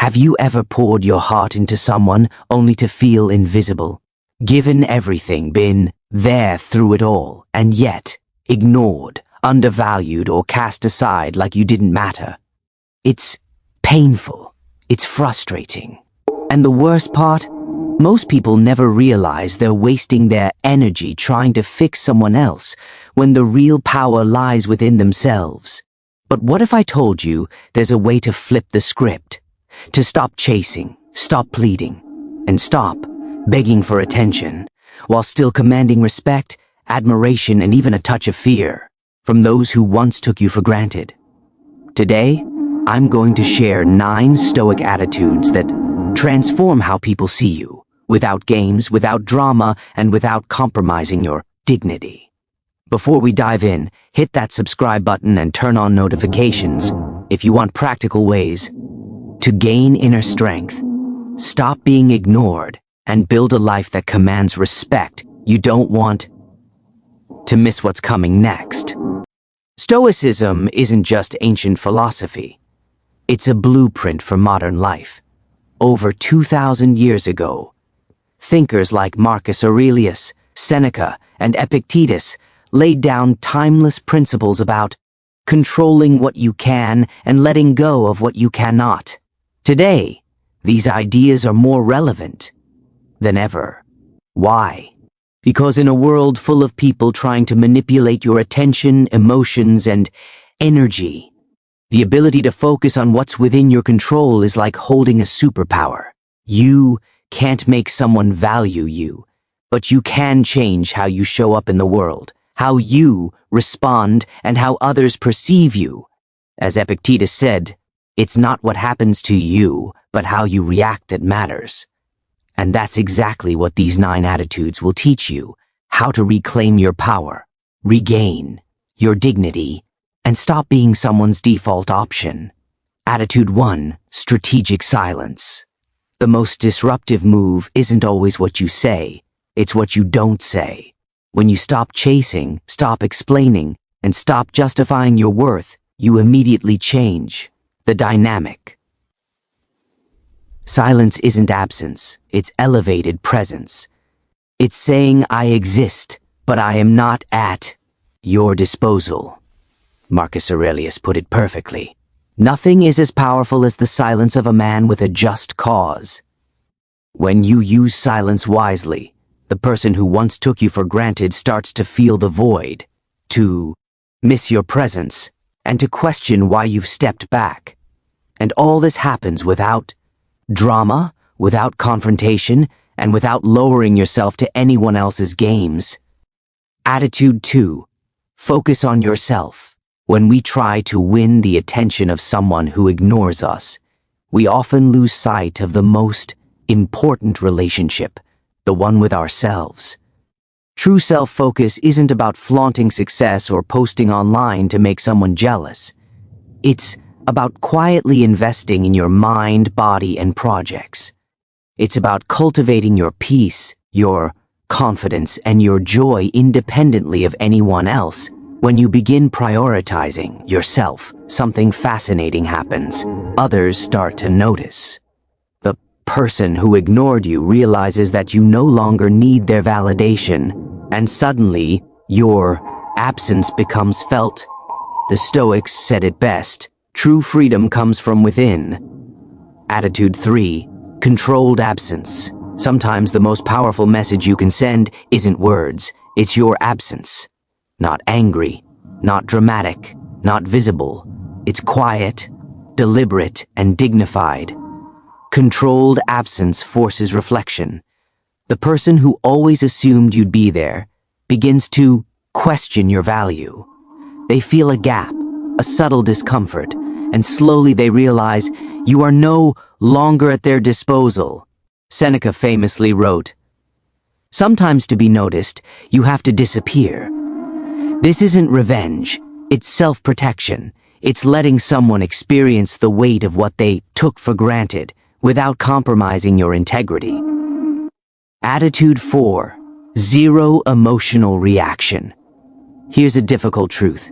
Have you ever poured your heart into someone only to feel invisible? Given everything, been there through it all, and yet ignored, undervalued, or cast aside like you didn't matter? It's painful. It's frustrating. And the worst part? Most people never realize they're wasting their energy trying to fix someone else when the real power lies within themselves. But what if I told you there's a way to flip the script? To stop chasing, stop pleading, and stop begging for attention, while still commanding respect, admiration, and even a touch of fear from those who once took you for granted. Today, I'm going to share 9 Stoic attitudes that transform how people see you, without games, without drama, and without compromising your dignity. Before we dive in, hit that subscribe button and turn on notifications if you want practical ways to gain inner strength, stop being ignored, and build a life that commands respect. You don't want to miss what's coming next. Stoicism isn't just ancient philosophy. It's a blueprint for modern life. Over 2,000 years ago, thinkers like Marcus Aurelius, Seneca, and Epictetus laid down timeless principles about controlling what you can and letting go of what you cannot. Today, these ideas are more relevant than ever. Why? Because in a world full of people trying to manipulate your attention, emotions, and energy, the ability to focus on what's within your control is like holding a superpower. You can't make someone value you, but you can change how you show up in the world, how you respond, and how others perceive you. As Epictetus said, it's not what happens to you, but how you react that matters. And that's exactly what these 9 attitudes will teach you: how to reclaim your power, regain your dignity, and stop being someone's default option. Attitude 1, strategic silence. The most disruptive move isn't always what you say, it's what you don't say. When you stop chasing, stop explaining, and stop justifying your worth, you immediately change the dynamic. Silence isn't absence, it's elevated presence. It's saying, I exist, but I am not at your disposal. Marcus Aurelius put it perfectly. Nothing is as powerful as the silence of a man with a just cause. When you use silence wisely, the person who once took you for granted starts to feel the void, to miss your presence, and to question why you've stepped back. And all this happens without drama, without confrontation, and without lowering yourself to anyone else's games. Attitude 2, focus on yourself. When we try to win the attention of someone who ignores us, we often lose sight of the most important relationship, the one with ourselves. True self-focus isn't about flaunting success or posting online to make someone jealous. It's about quietly investing in your mind, body, and projects. It's about cultivating your peace, your confidence, and your joy independently of anyone else. When you begin prioritizing yourself, something fascinating happens. Others start to notice. The person who ignored you realizes that you no longer need their validation, and suddenly, your absence becomes felt. The Stoics said it best: true freedom comes from within. Attitude 3, controlled absence. Sometimes the most powerful message you can send isn't words, it's your absence. Not angry, not dramatic, not visible. It's quiet, deliberate, and dignified. Controlled absence forces reflection. The person who always assumed you'd be there begins to question your value. They feel a gap, a subtle discomfort, and slowly they realize you are no longer at their disposal. Seneca famously wrote, "Sometimes to be noticed, you have to disappear." This isn't revenge, it's self-protection. It's letting someone experience the weight of what they took for granted without compromising your integrity. Attitude 4, zero emotional reaction. Here's a difficult truth.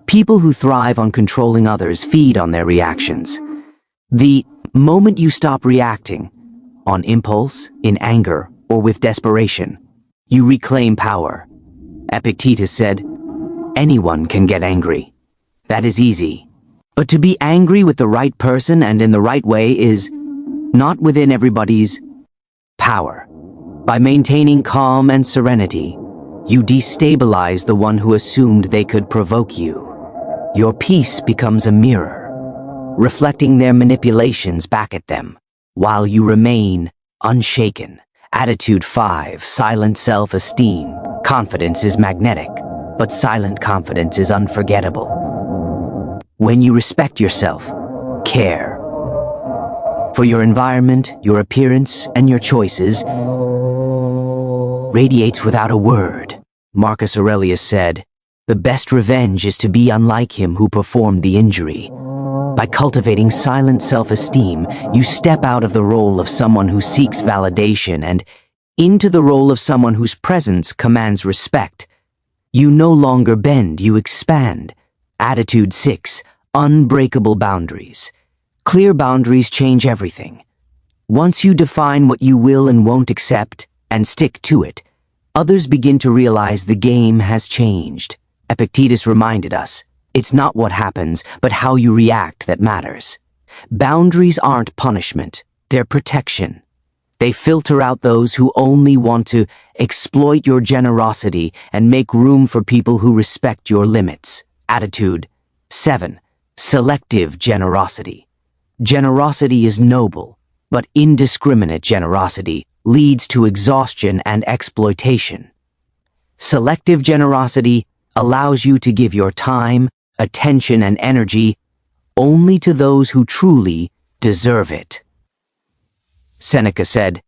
People who thrive on controlling others feed on their reactions. The moment you stop reacting, on impulse, in anger, or with desperation, you reclaim power. Epictetus said, "Anyone can get angry. That is easy. But to be angry with the right person and in the right way is not within everybody's power. By maintaining calm and serenity, you destabilize the one who assumed they could provoke you. Your peace becomes a mirror, reflecting their manipulations back at them, while you remain unshaken." Attitude 5, silent self-esteem. Confidence is magnetic, but silent confidence is unforgettable. When you respect yourself, care for your environment, your appearance, and your choices, radiates without a word. Marcus Aurelius said, "The best revenge is to be unlike him who performed the injury." By cultivating silent self-esteem, you step out of the role of someone who seeks validation and into the role of someone whose presence commands respect. You no longer bend, you expand. Attitude 6, unbreakable boundaries. Clear boundaries change everything. Once you define what you will and won't accept, and stick to it, others begin to realize the game has changed. Epictetus reminded us, it's not what happens, but how you react that matters. Boundaries aren't punishment, they're protection. They filter out those who only want to exploit your generosity and make room for people who respect your limits. Attitude 7, selective generosity. Generosity is noble, but indiscriminate generosity leads to exhaustion and exploitation. Selective generosity allows you to give your time, attention, and energy only to those who truly deserve it. Seneca said,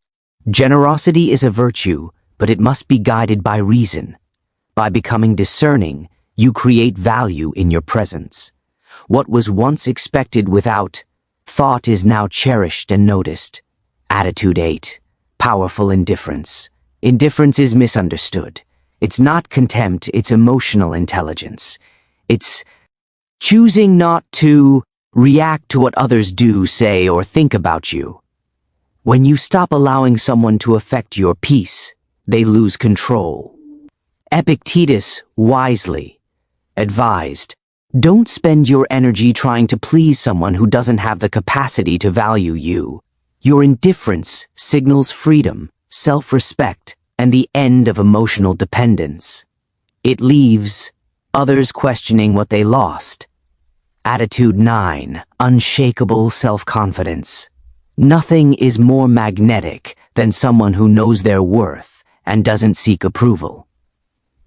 "Generosity is a virtue, but it must be guided by reason. By becoming discerning, you create value in your presence. What was once expected without thought is now cherished and noticed." Attitude 8, powerful indifference. Indifference is misunderstood. It's not contempt, it's emotional intelligence. It's choosing not to react to what others do, say, or think about you. When you stop allowing someone to affect your peace, they lose control. Epictetus wisely advised, "Don't spend your energy trying to please someone who doesn't have the capacity to value you." Your indifference signals freedom, self-respect, and the end of emotional dependence. It leaves others questioning what they lost. Attitude 9, unshakable self-confidence. Nothing is more magnetic than someone who knows their worth and doesn't seek approval.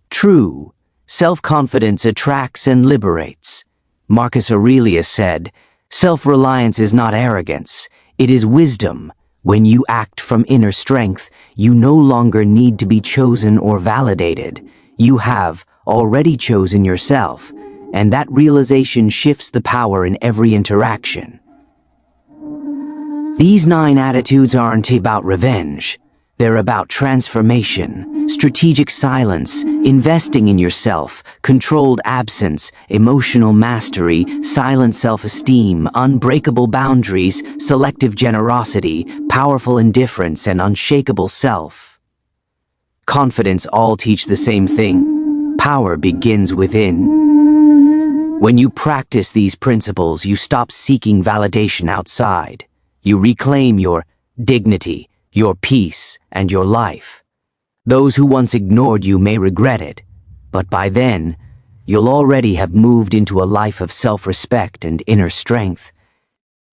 True, self-confidence attracts and liberates. Marcus Aurelius said, "Self-reliance is not arrogance, it is wisdom. When you act from inner strength, you no longer need to be chosen or validated. You have already chosen yourself, and that realization shifts the power in every interaction." These 9 attitudes aren't about revenge. They're about transformation, strategic silence, investing in yourself, controlled absence, emotional mastery, silent self-esteem, unbreakable boundaries, selective generosity, powerful indifference, and unshakable self. Confidence all teach the same thing. Power begins within. When you practice these principles, you stop seeking validation outside. You reclaim your dignity, your peace, and your life. Those who once ignored you may regret it, but by then, you'll already have moved into a life of self-respect and inner strength.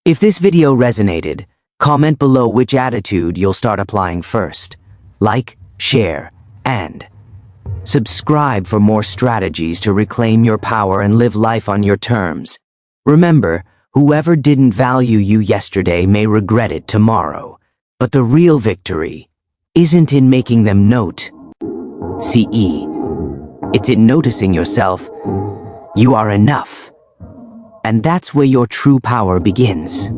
If this video resonated, comment below which attitude you'll start applying first. Like, share, and subscribe for more strategies to reclaim your power and live life on your terms. Remember, whoever didn't value you yesterday may regret it tomorrow. But the real victory isn't in making them note. CE. It's in noticing yourself. You are enough. And that's where your true power begins.